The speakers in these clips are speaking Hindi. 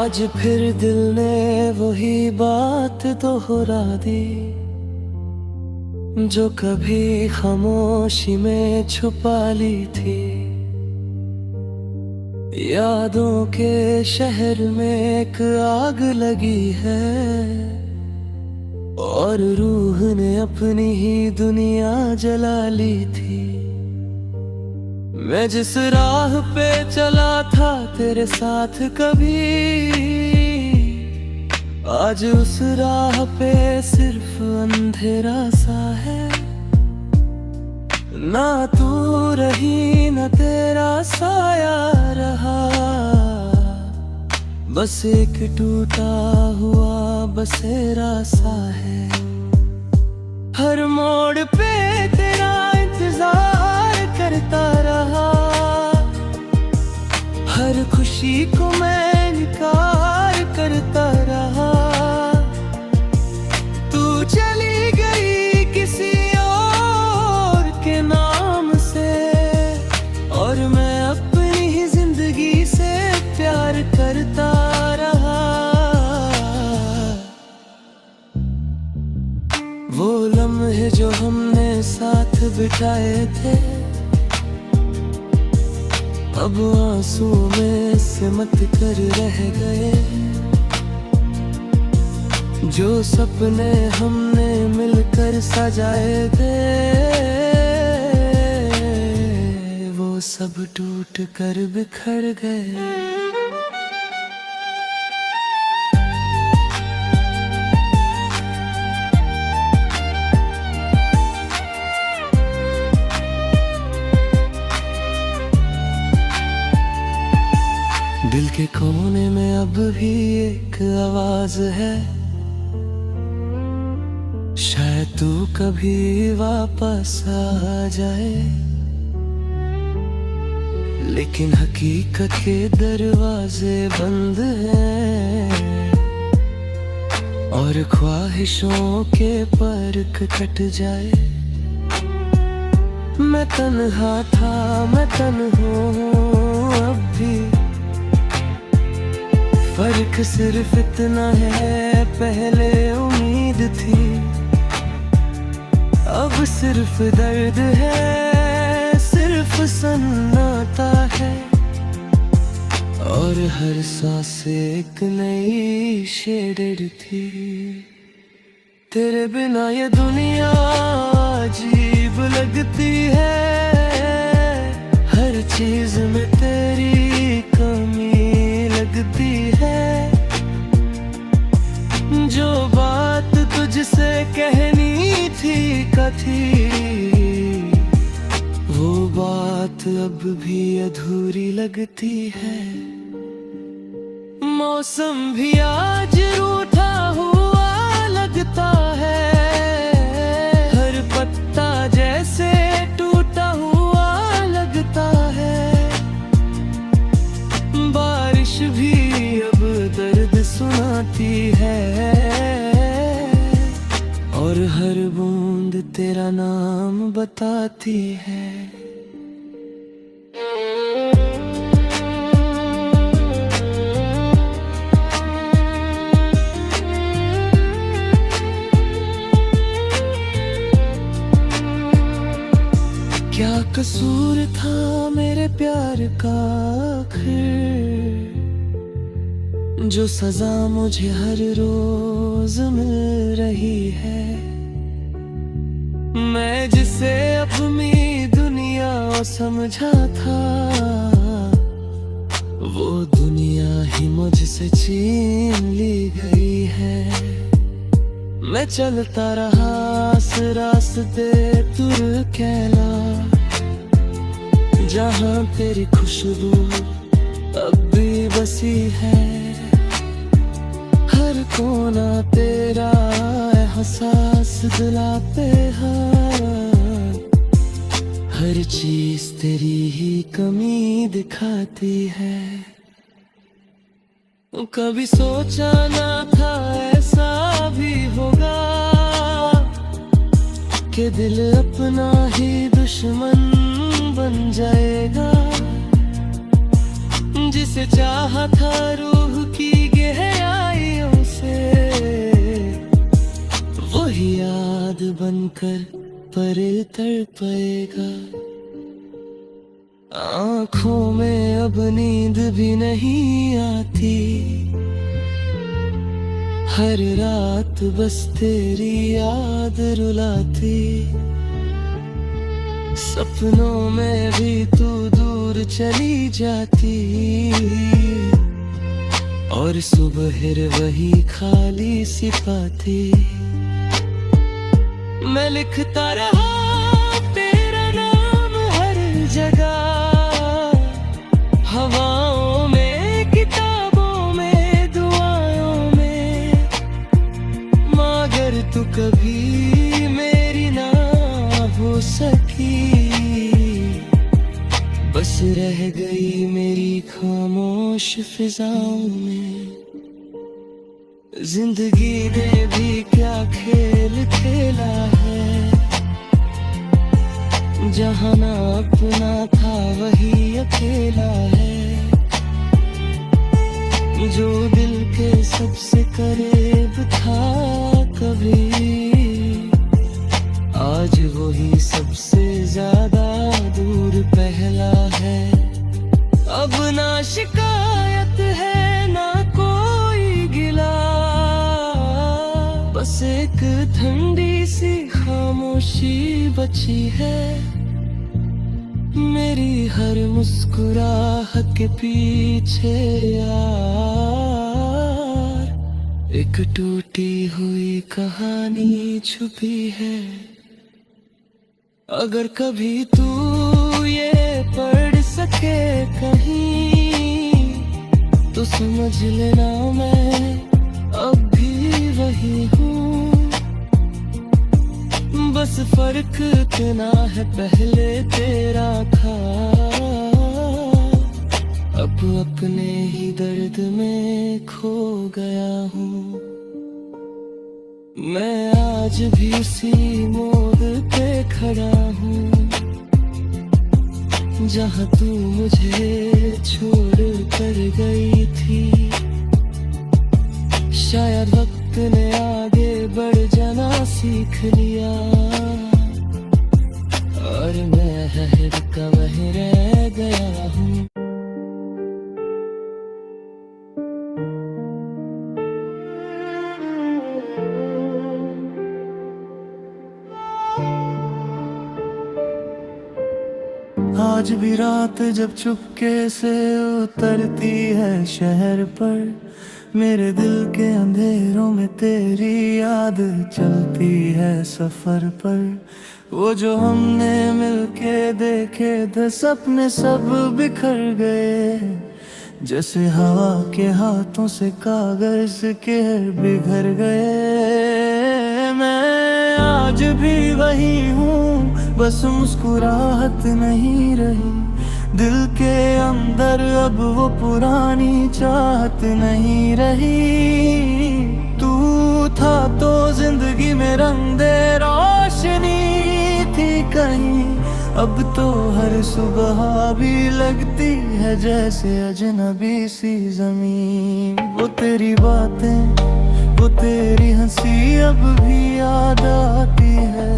आज फिर दिल ने वही बात दोहरा दी, जो कभी खामोशी में छुपा ली थी। यादों के शहर में एक आग लगी है, और रूह ने अपनी ही दुनिया जला ली थी। मैं जिस राह पे चला था तेरे साथ कभी, आज उस राह पे सिर्फ अंधेरा सा है। ना तू रही न तेरा साया रहा, बस एक टूटा हुआ बसेरा सा है। हर मोड़ पे तेरा इंतजार करता रहा, हर खुशी को मैं इनकार करता रहा। तू चली गई किसी और के नाम से, और मैं अपनी ही जिंदगी से प्यार करता रहा। वो लम्हे जो हमने साथ बिताए थे, अब आंसू में सिमट कर रह गए। जो सपने हमने मिलकर सजाए थे, वो सब टूट कर बिखर गए। दिल के कोने में अब भी एक आवाज है, शायद तू कभी वापस आ जाए। लेकिन हकीकत के दरवाजे बंद हैं, और ख्वाहिशों के पर्क कट जाए। मैं तन्हा था, मैं तन्हा हूँ अब भी। फर्क सिर्फ इतना है, पहले उम्मीद थी, अब सिर्फ दर्द है, सिर्फ सन्नाटा है। और हर सांस एक नई शेडेड थी। तेरे बिना ये दुनिया अजीब लगती है, हर चीज में तेरी कमी लगती है। जो बात तुझसे कहनी थी कथी, वो बात अब भी अधूरी लगती है। मौसम भी आज रूठा हुआ लगता है, हर पत्ता जैसे टूटा हुआ लगता है। बारिश भी अब दर्द सुनाती है, और हर बूंद तेरा नाम बताती है। क्या कसूर था मेरे प्यार का आखिर, जो सजा मुझे हर रोज मिल रही है। मैं जिसे अपनी दुनिया समझा था, वो दुनिया ही मुझसे छीन ली गई है। मैं चलता रहा इस रास्ते तुरकैला, जहाँ तेरी खुशबू अब भी बसी है। हर कोना तेरा एहसास दिलाते हैं, हर चीज तेरी ही कमी दिखाती है। कभी सोचा ना था ऐसा भी होगा, कि दिल अपना ही दुश्मन बन जाएगा। जिसे चाहा था रूह की भी याद बनकर परे तड़पेगा। आंखों में अब नींद भी नहीं आती, हर रात बस तेरी याद रुलाती। सपनों में भी तू दूर चली जाती, और सुबह वही खाली सी पाती। मैं लिखता रहा तेरा नाम हर जगह, हवाओं में, किताबों में, दुआओं में, मगर तू कभी मेरी ना हो सकी। बस रह गई मेरी खामोश फिजाओं में। जिंदगी ने भी क्या खेल खेला है, जहाँ ना अपना था वही अकेला है। जो दिल के सबसे करीब था कभी, आज वही सबसे ज्यादा दूर पहला है। अब ना शिकायत है ना कोई गिला, बस एक ठंडी सी खामोशी बची है। मेरी हर मुस्कुराहट के पीछे यार एक टूटी हुई कहानी छुपी है। अगर कभी तू ये पढ़ सके कहीं, तो समझ लेना मैं अब भी वही हूँ। बस फर्क इतना है, पहले तेरा था, अब अपने ही दर्द में खो गया हूँ। मैं आज भी उसी मोड़ पे खड़ा हूँ, जहाँ तू मुझे छोड़ कर गई थी। शायद वक्त ने आगे बढ़ जाना सीख लिया, और मैं हर का वहीं रह गया हूँ। आज भी रात जब चुपके से उतरती है शहर पर, मेरे दिल के अंधेरों में तेरी याद चलती है सफर पर। वो जो हमने मिलके देखे थे सपने सब बिखर गए, जैसे हवा के हाथों से कागज के बिखर गए। मैं आज भी वही हूँ, बस मुस्कुराहट नहीं रही। दिल के अंदर अब वो पुरानी चाहत नहीं रही। तू था तो जिंदगी में रंग दे रोशनी थी कहीं, अब तो हर सुबह भी लगती है जैसे अजनबी सी जमीन। वो तेरी बातें, वो तेरी हंसी अब भी याद आती है,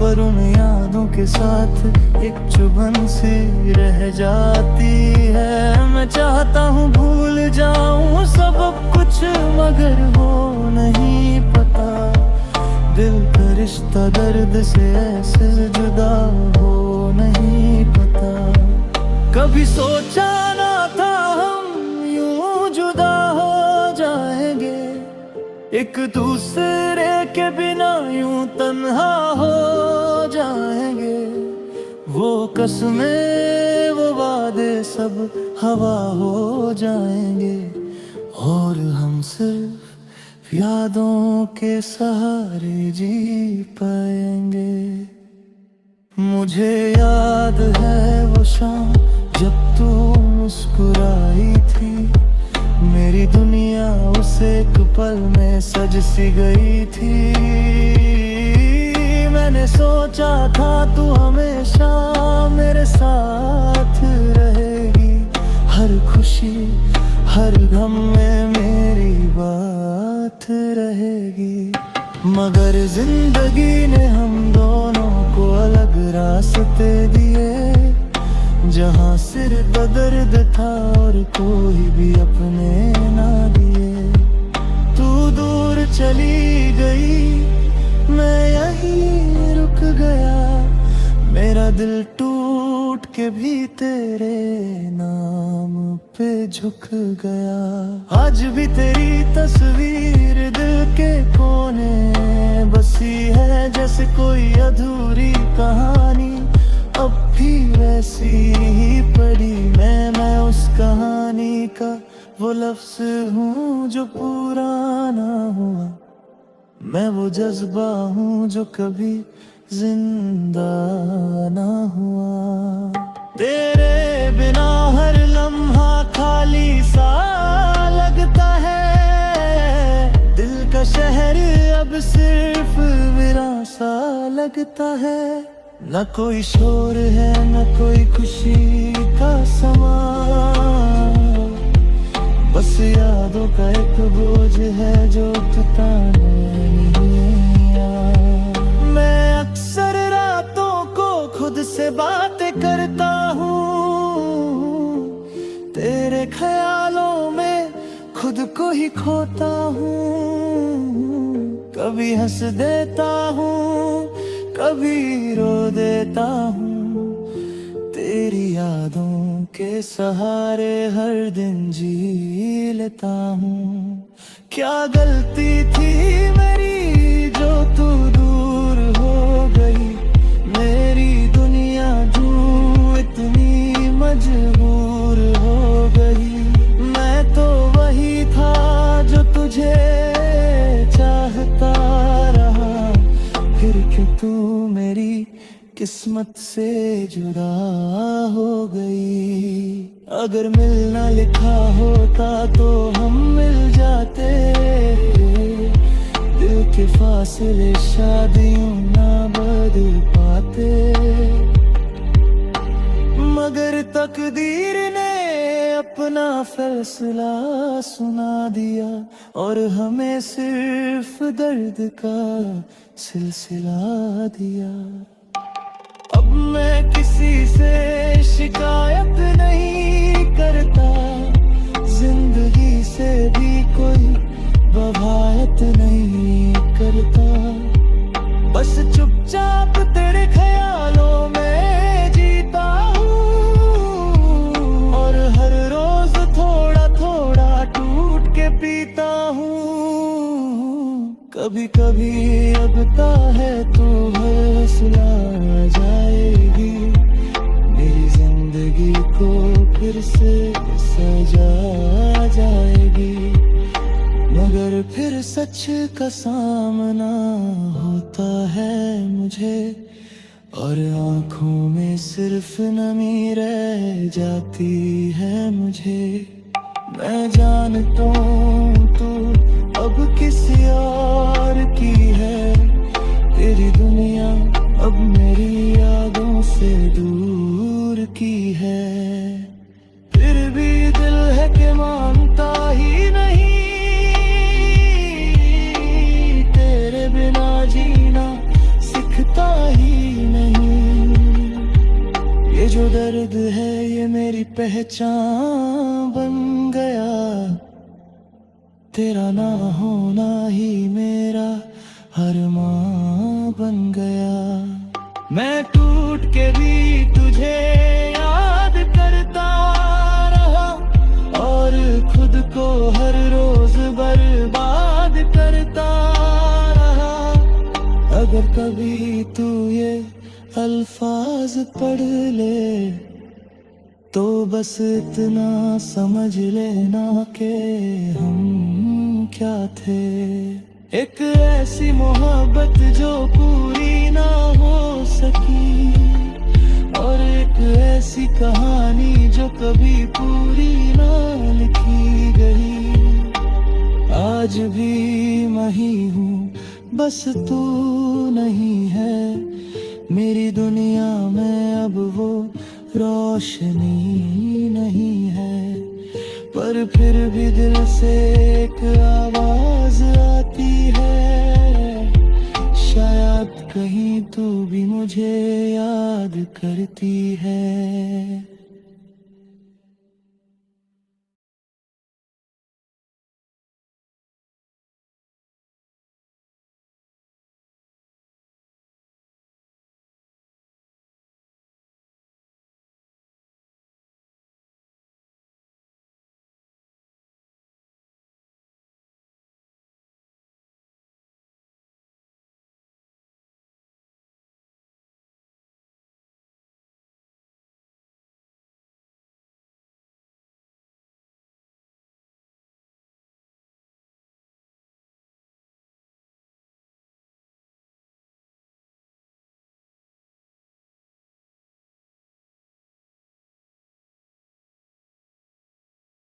पर उन यादों के साथ एक चुभन सी रह जाती है। मैं चाहता हूँ भूल जाऊँ सब कुछ, मगर वो नहीं पता। दिल का रिश्ता दर्द से ऐसे जुदा हो नहीं पता। कभी सोचा ना था हम यूं जुदा हो जाएंगे, एक दूसरे के बिना यूं तन्हा हो जाएंगे। वो कसमें वो वादे सब हवा हो जाएंगे, और हम सिर्फ यादों के सहारे जी पाएंगे। मुझे याद है वो शाम जब तू मुस्कुराई थी, मेरी दुनिया उस एक पल में सज सी गई थी। मैंने सोचा था तू हमेशा मेरे साथ रहेगी, हर खुशी हर गम में मेरी बात रहेगी। मगर जिंदगी ने हम दोनों को अलग रास्ते दिए, जहाँ सिर्फ दर्द था और कोई भी अपने ना दिए। तू दूर चली गई, मैं यहीं रुक गया, मेरा दिल टूट के भी तेरे नाम पे झुक गया। आज भी तेरी तस्वीर दिल के कोने बसी है, जैसे कोई अधूरी कहानी अब भी वैसी ही पड़ी। मैं उस कहानी का वो लफ्ज़ हूँ जो पूरा ना हुआ, मैं वो जज्बा हूँ जो कभी जिंदा ना हुआ। तेरे बिना हर लम्हा खाली सा लगता है, दिल का शहर अब सिर्फ वीरान सा लगता है। न कोई शोर है न कोई खुशी का समा, बस यादों का एक बोझ है जो टूटाने नहीं आया। मैं अक्सर रातों को खुद से बातें करता हूँ, तेरे ख्यालों में खुद को ही खोता हूँ। कभी हंस देता हूँ, कभी रो देता हूँ, तेरी यादों के सहारे हर दिन जी लेता हूँ। क्या गलती थी मेरी जो तू दूर हो गई, मेरी दुनिया तू इतनी मजबूर हो गई। मैं तो वही था जो तुझे चाहता रहा, फिर क्यों तू मेरी किस्मत से जुदा हो गई। अगर मिलना लिखा होता तो हम मिल जाते, दिल के फासले शादियों ना बदल पाते। मगर तकदीर ने अपना फैसला सुना दिया, और हमें सिर्फ दर्द का सिलसिला दिया। अब मैं किसी से शिकायत नहीं करता, जिंदगी से भी कोई बगावत नहीं करता। बस चुपचाप तेरे ख्यालों में जीता हूँ, और हर रोज थोड़ा थोड़ा टूट के पीता हूँ। कभी कभी लगता है तू हौसला जाएगी, मेरी जिंदगी को फिर से सजा जाएगी। मगर फिर सच का सामना होता है मुझे, और आंखों में सिर्फ नमी रह जाती है मुझे। मैं जानता हूँ तू अब किसी और की है, तेरी दुनिया अब मेरी यादों से दूर की है। फिर भी दिल है कि मानता ही नहीं, तेरे बिना जीना सिखता ही नहीं। ये जो दर्द है ये मेरी पहचान बन गया, तेरा ना होना ही मेरा अरमान बन गया। मैं टूट के भी तुझे याद करता रहा, और खुद को हर रोज बर्बाद करता रहा। अगर कभी तू ये अल्फाज पढ़ ले, तो बस इतना समझ लेना कि हम क्या थे। एक ऐसी मोहब्बत जो पूरी ना हो सकी, और एक ऐसी कहानी जो कभी पूरी ना लिखी गई। आज भी मैं ही हूँ, बस तू नहीं है मेरी दुनिया में। अब वो रोशनी नहीं है, पर फिर भी दिल से एक आवाज आती है, मुझे याद करती है।